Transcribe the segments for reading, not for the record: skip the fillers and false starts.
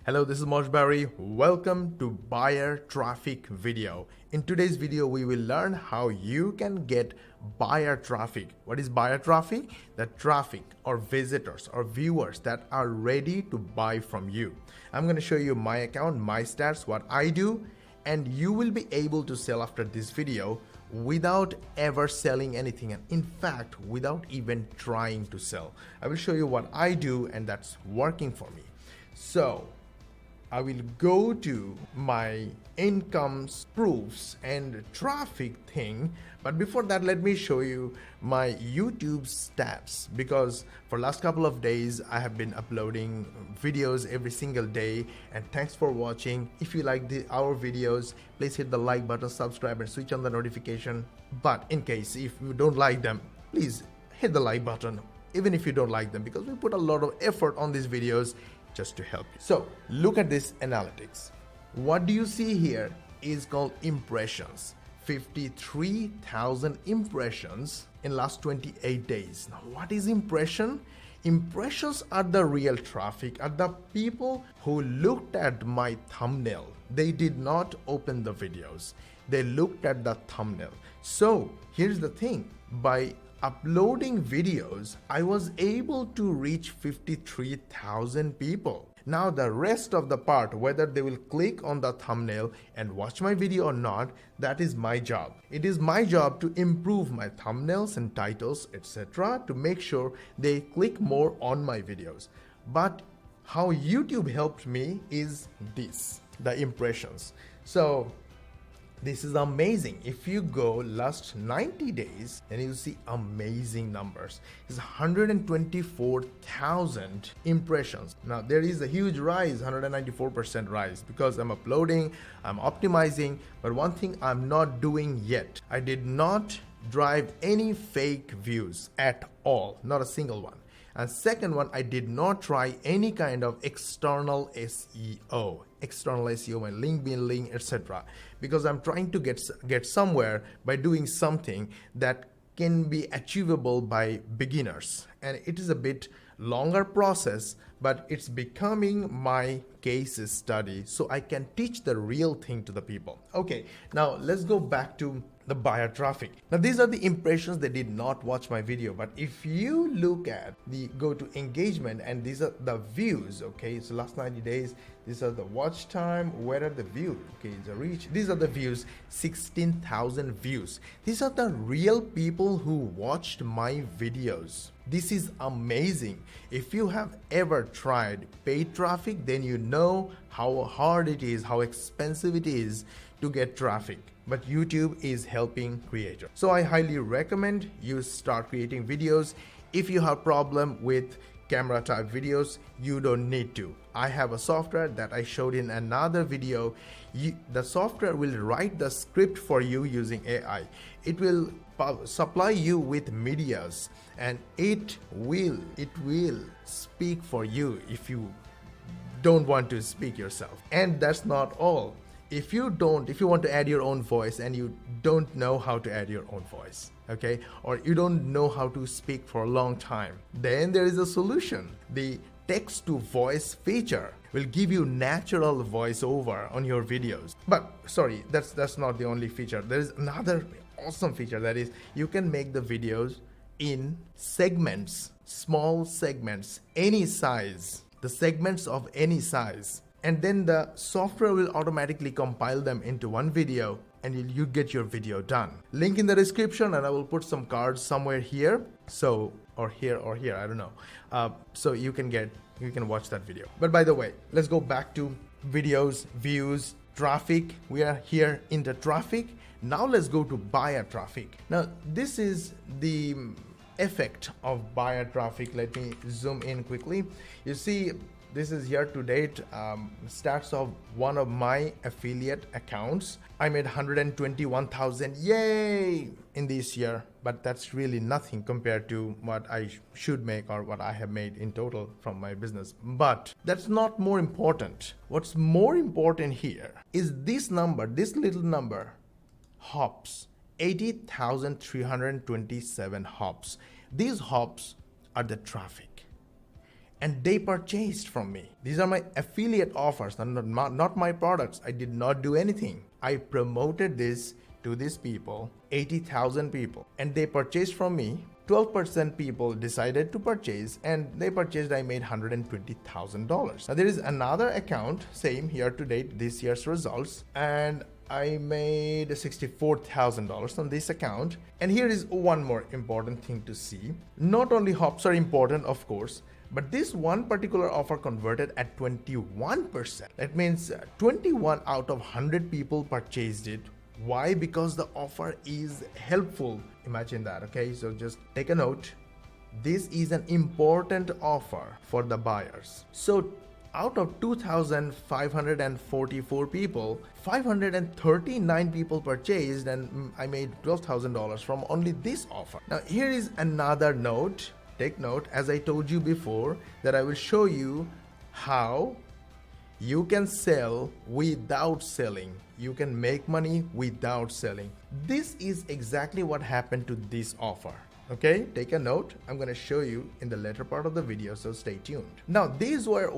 Hello, this is Mosh Bari. Welcome to buyer traffic video. In today's video, we will learn how you can get buyer traffic. What is buyer traffic? The traffic or visitors or viewers that are ready to buy from you. I'm going to show you my account, my stats, what I do, and you will be able to sell after this video without ever selling anything, and in fact without even trying to sell. I will show you what I do and that's working for me. So I will go to my incomes proofs and traffic thing, but before that let me show you my YouTube stats, because for last couple of days I have been uploading videos every single day, and thanks for watching. If you like our videos, please hit the like button, subscribe and switch on the notification. But in case if you don't like them, please hit the like button even if you don't like them, because we put a lot of effort on these videos just to help you. So look at this analytics. What do you see here is called impressions. 53,000 impressions in last 28 days. Now what is impression? Impressions are the real traffic, are the people who looked at my thumbnail. They did not open the videos. They looked at the thumbnail. So here's the thing, by uploading videos, I was able to reach 53,000 people. Now the rest of the part, whether they will click on the thumbnail and watch my video or not, that is my job. It is my job to improve my thumbnails and titles, etc., to make sure they click more on my videos. But how YouTube helped me is this, the impressions. So this is amazing. If you go last 90 days, then you see amazing numbers. It's 124,000 impressions. Now there is a huge rise, 194% rise, because I'm uploading, I'm optimizing. But one thing I'm not doing yet, I did not drive any fake views at all, not a single one. And second one, I did not try any kind of external SEO, my link being link, etc., because I'm trying to get somewhere by doing something that can be achievable by beginners. And it is a bit longer process, but it's becoming my case study, so I can teach the real thing to the people. Okay, now let's go back to the buyer traffic. Now these are the impressions. They did not watch my video, but if you look at go to engagement, and these are the views. Okay, so last 90 days, these are the watch time. Where are the views? Okay, the reach, these are the views. 16,000 views. These are the real people who watched my videos. This is amazing. If you have ever tried paid traffic, then you know how hard it is, how expensive it is to get traffic. But YouTube is helping creators. So I highly recommend you start creating videos. If you have problem with camera type videos, you don't need to. I have a software that I showed in another video. The software will write the script for you using AI. It will supply you with medias, and it will speak for you if you don't want to speak yourself. And that's not all. If you want to add your own voice and you don't know how to add your own voice, okay, or you don't know how to speak for a long time, then there is a solution. The text to voice feature will give you natural voiceover on your videos. But sorry, that's not the only feature. There is another awesome feature, that is you can make the videos in segments, small segments, any size, the segments of any size. And then the software will automatically compile them into one video, and you get your video done. Link in the description, and I will put some cards somewhere here. So, or here, I don't know. So you can watch that video. But by the way, let's go back to videos, views, traffic. We are here in the traffic. Now let's go to buyer traffic. Now this is the effect of buyer traffic. Let me zoom in quickly. You see, this is year to date stats of one of my affiliate accounts. I made 121,000, yay, in this year, but that's really nothing compared to what I should make or what I have made in total from my business. But that's not more important. What's more important here is this number, this little number, hops, 80,327 hops. These hops are the traffic. and they purchased from me. These are my affiliate offers, not my products. I did not do anything. I promoted this to these people, 80,000 people, and they purchased from me. 12% people decided to purchase, and they purchased. I made $120,000. Now there is another account, same year to date, this year's results, and I made $64,000 on this account. And here is one more important thing to see. Not only hops are important, of course, but this one particular offer converted at 21%. That means 21 out of 100 people purchased it. Why? Because the offer is helpful. Imagine that, okay? So just take a note. This is an important offer for the buyers. So out of 2,544 people, 539 people purchased, and I made $12,000 from only this offer. Now here is another note. Take note, as I told you before, that I will show you how you can sell without selling. You can make money without selling. This is exactly what happened to this offer. Okay, take a note. I'm going to show you in the later part of the video, so stay tuned. Now, these were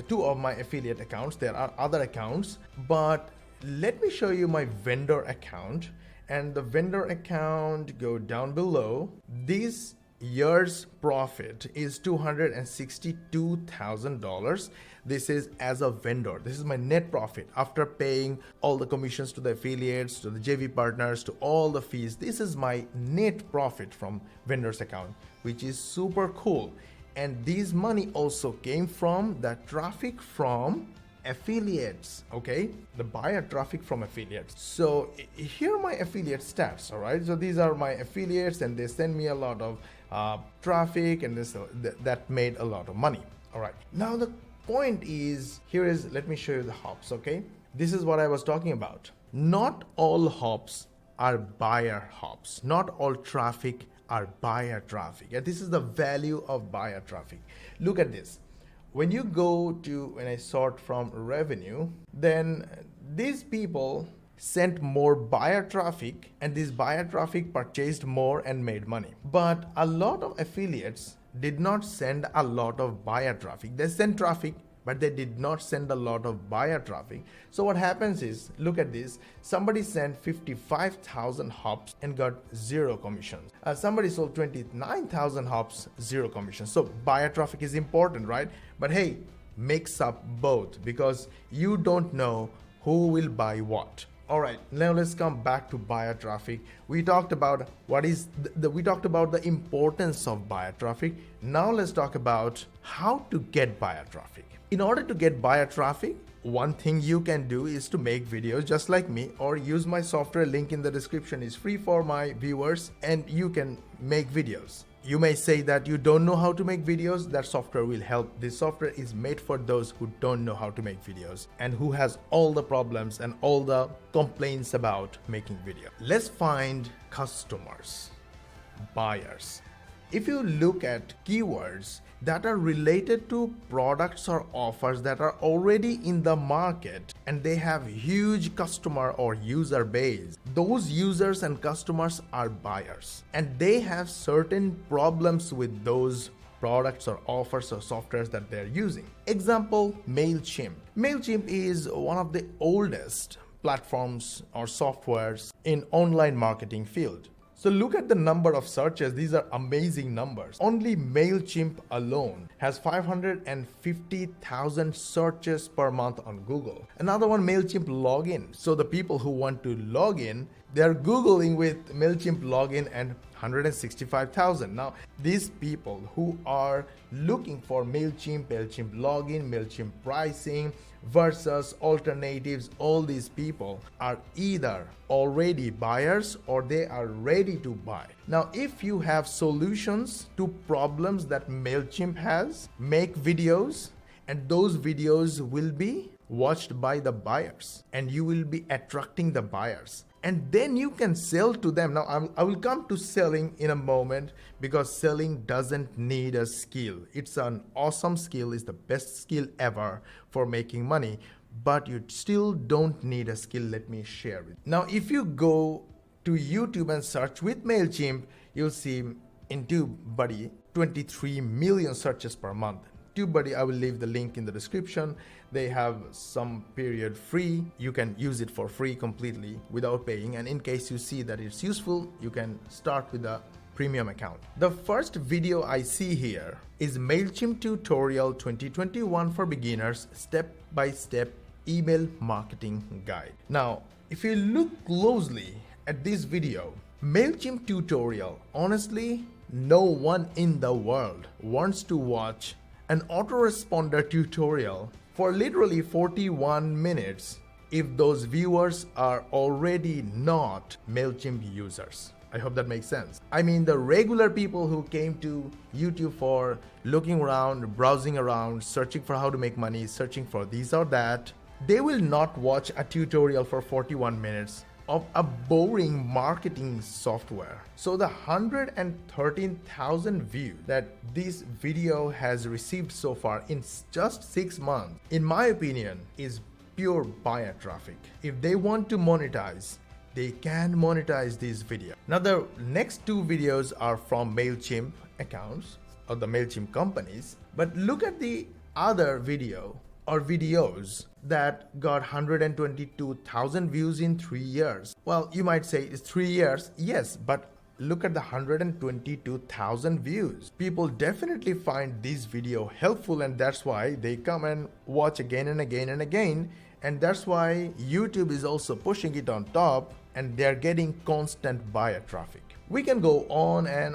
two of my affiliate accounts. There are other accounts, but let me show you my vendor account. And the vendor account, go down below. This year's profit is $262,000. This is as a vendor. This is my net profit after paying all the commissions to the affiliates, to the JV partners, to all the fees. This is my net profit from vendor's account, which is super cool. And this money also came from the traffic from affiliates, okay? The buyer traffic from affiliates. So here are my affiliate stats, all right? So these are my affiliates, and they send me a lot of traffic, and that made a lot of money. All right, now the point is, let me show you the hops, okay? This is what I was talking about. Not all hops are buyer hops. Not all traffic are buyer traffic. And this is the value of buyer traffic. Look at this. When I sort from revenue, then these people sent more buyer traffic, and this buyer traffic purchased more and made money. But a lot of affiliates did not send a lot of buyer traffic. They sent traffic, but they did not send a lot of buyer traffic. So what happens is, look at this. Somebody sent 55,000 hops and got 0 commissions. Somebody sold 29,000 hops, 0 commissions. So buyer traffic is important, right? But hey, mix up both, because you don't know who will buy what. All right, now let's come back to buyer traffic. We talked about the importance of buyer traffic. Now let's talk about how to get buyer traffic. In order to get buyer traffic, one thing you can do is to make videos just like me, or use my software. Link in the description is free for my viewers, and you can make videos. You may say that you don't know how to make videos. That software will help. This software is made for those who don't know how to make videos and who has all the problems and all the complaints about making video. Let's find customers, buyers. If you look at keywords that are related to products or offers that are already in the market, and they have huge customer or user base, those users and customers are buyers, and they have certain problems with those products or offers or softwares that they're using. Example, MailChimp. MailChimp is one of the oldest platforms or softwares in online marketing field. So look at the number of searches. These are amazing numbers. Only MailChimp alone has 550,000 searches per month on Google. Another one, MailChimp login. So the people who want to log in, they're Googling with MailChimp login, and 165,000. Now, these people who are looking for MailChimp login, MailChimp pricing versus alternatives, all these people are either already buyers or they are ready to buy. Now, if you have solutions to problems that MailChimp has, make videos, and those videos will be watched by the buyers, and you will be attracting the buyers. And then you can sell to them. Now, I will come to selling in a moment, because selling doesn't need a skill. It's an awesome skill. It's the best skill ever for making money, but you still don't need a skill. Let me share with you. Now, if you go to YouTube and search with MailChimp, you'll see into Bari 23 million searches per month. TubeBuddy, I will leave the link in the description. They have some period free. You can use it for free completely without paying. And in case you see that it's useful, you can start with a premium account. The first video I see here is MailChimp Tutorial 2021 for Beginners Step-by-Step Email Marketing Guide. Now, if you look closely at this video, MailChimp Tutorial, honestly, no one in the world wants to watch an autoresponder tutorial for literally 41 minutes if those viewers are already not MailChimp users. I hope that makes sense. I mean, the regular people who came to YouTube for looking around, browsing around, searching for how to make money, searching for this or that, they will not watch a tutorial for 41 minutes of a boring marketing software. So the 113,000 views that this video has received so far in just 6 months, in my opinion, is pure buyer traffic. If they want to monetize, they can monetize this video. Now the next two videos are from MailChimp accounts or the MailChimp companies, but look at the other video or videos that got 122,000 views in 3 years. Well, you might say it's 3 years, yes, but look at the 122,000 views. People definitely find this video helpful, and that's why they come and watch again and again and again. And that's why YouTube is also pushing it on top, and they're getting constant buyer traffic. We can go on. And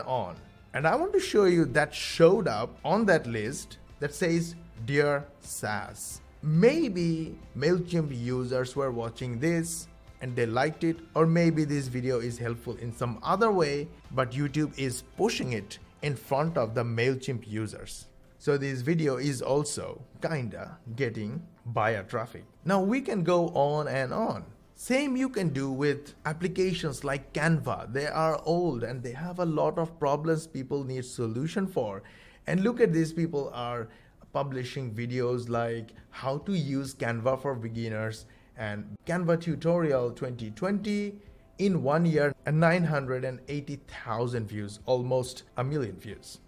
I want to show you that showed up on that list that says, Dear SaaS. Maybe MailChimp users were watching this and they liked it, or maybe this video is helpful in some other way, but YouTube is pushing it in front of the MailChimp users. So this video is also kinda getting buyer traffic. Now we can go on and on. Same you can do with applications like Canva. They are old and they have a lot of problems people need solution for. And look at these people are publishing videos like how to use Canva for beginners and Canva tutorial 2020 in 1 year and 980,000 views, almost a million views.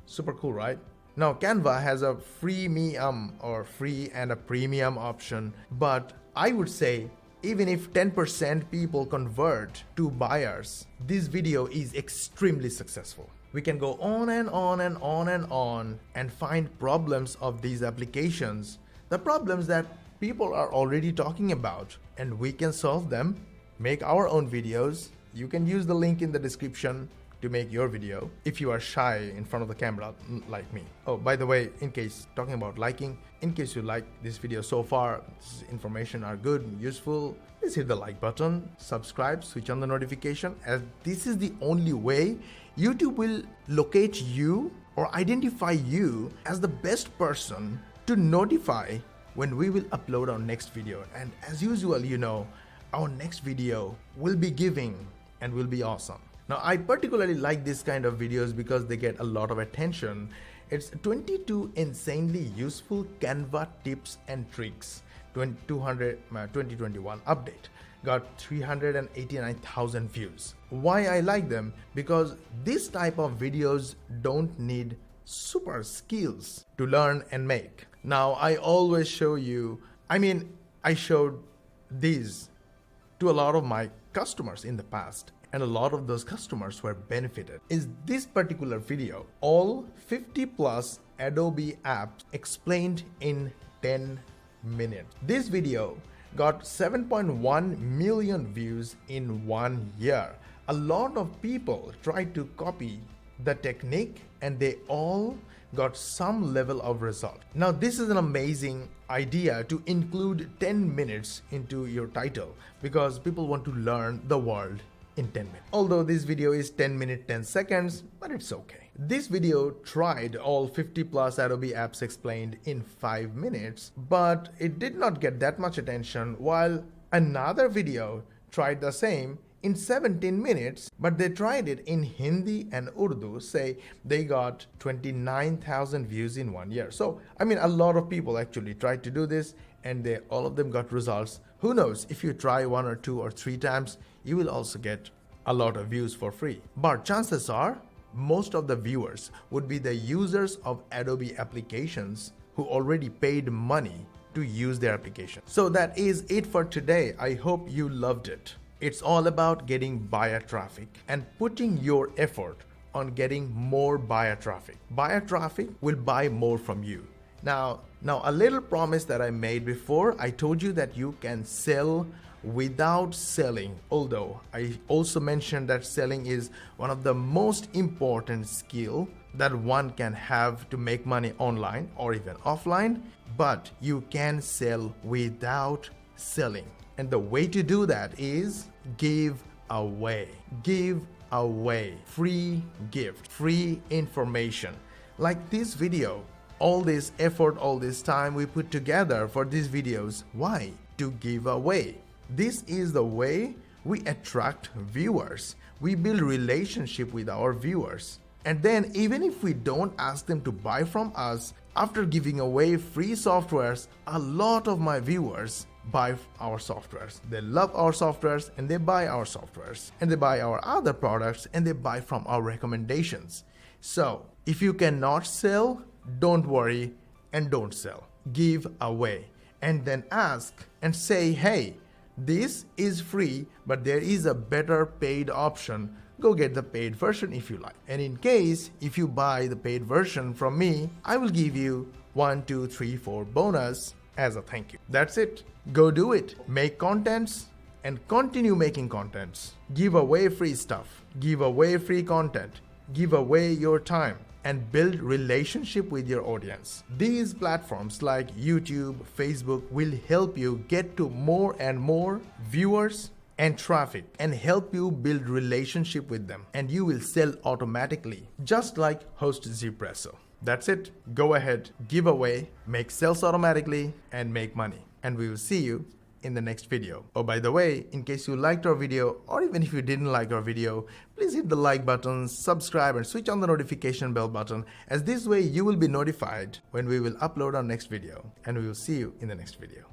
Super cool, right? Now Canva has a freemium or free and a premium option, but I would say even if 10% people convert to buyers, this video is extremely successful. We can go on and on and on and on and find problems of these applications, the problems that people are already talking about, and we can solve them, make our own videos. You can use the link in the description to make your video if you are shy in front of the camera like me. Oh, by the way, in case talking about liking, in case you like this video so far, this information are good and useful, please hit the like button, subscribe, switch on the notification, as this is the only way YouTube will locate you or identify you as the best person to notify when we will upload our next video. And as usual, you know, our next video will be giving and will be awesome. Now, I particularly like this kind of videos because they get a lot of attention. It's 22 insanely useful Canva tips and tricks 2021 update. Got 389,000 views. Why I like them? Because this type of videos don't need super skills to learn and make. Now, I always show you, I showed these to a lot of my customers in the past, and a lot of those customers were benefited. In this particular video, all 50 plus Adobe apps explained in 10 minutes. This video got 7.1 million views in 1 year. A lot of people tried to copy the technique and they all got some level of result. Now this is an amazing idea to include 10 minutes into your title because people want to learn the world in 10 minutes. Although this video is 10 minutes 10 seconds, but it's okay. This video tried all 50 plus Adobe apps explained in 5 minutes, but it did not get that much attention, while another video tried the same in 17 minutes, but they tried it in Hindi and Urdu, say they got 29,000 views in 1 year. So, a lot of people actually tried to do this and all of them got results. Who knows, if you try 1 or 2 or 3 times, you will also get a lot of views for free. But chances are, most of the viewers would be the users of Adobe applications who already paid money to use their application. So that is it for today. I hope you loved it. It's all about getting buyer traffic and putting your effort on getting more buyer traffic. Buyer traffic will buy more from you. Now a little promise that I made before, I told you that you can sell without selling, although I also mentioned that selling is one of the most important skill that one can have to make money online or even offline, but you can sell without selling. And the way to do that is give away free gift, free information. Like this video, all this effort, all this time we put together for these videos. Why? To give away. This is the way we attract viewers. We build relationship with our viewers. And then even if we don't ask them to buy from us, after giving away free softwares, a lot of my viewers buy our softwares. They love our softwares and they buy our softwares. And they buy our other products and they buy from our recommendations. So if you cannot sell, don't worry and don't sell. Give away. And then ask and say, hey, this is free, but there is a better paid option. Go get the paid version if you like. And in case if you buy the paid version from me, I will give you 1, 2, 3, 4 bonus as a thank you. That's it. Go do it. Make contents and continue making contents. Give away free stuff. Give away free content. Give away your time and build relationship with your audience. These platforms like YouTube, Facebook will help you get to more and more viewers and traffic and help you build relationship with them, and you will sell automatically, just like Host Zpresso. That's it. Go ahead, give away, make sales automatically and make money. And we will see you in the next video. Oh, by the way, in case you liked our video or even if you didn't like our video, please hit the like button, subscribe and switch on the notification bell button, as this way you will be notified when we will upload our next video. And we will see you in the next video.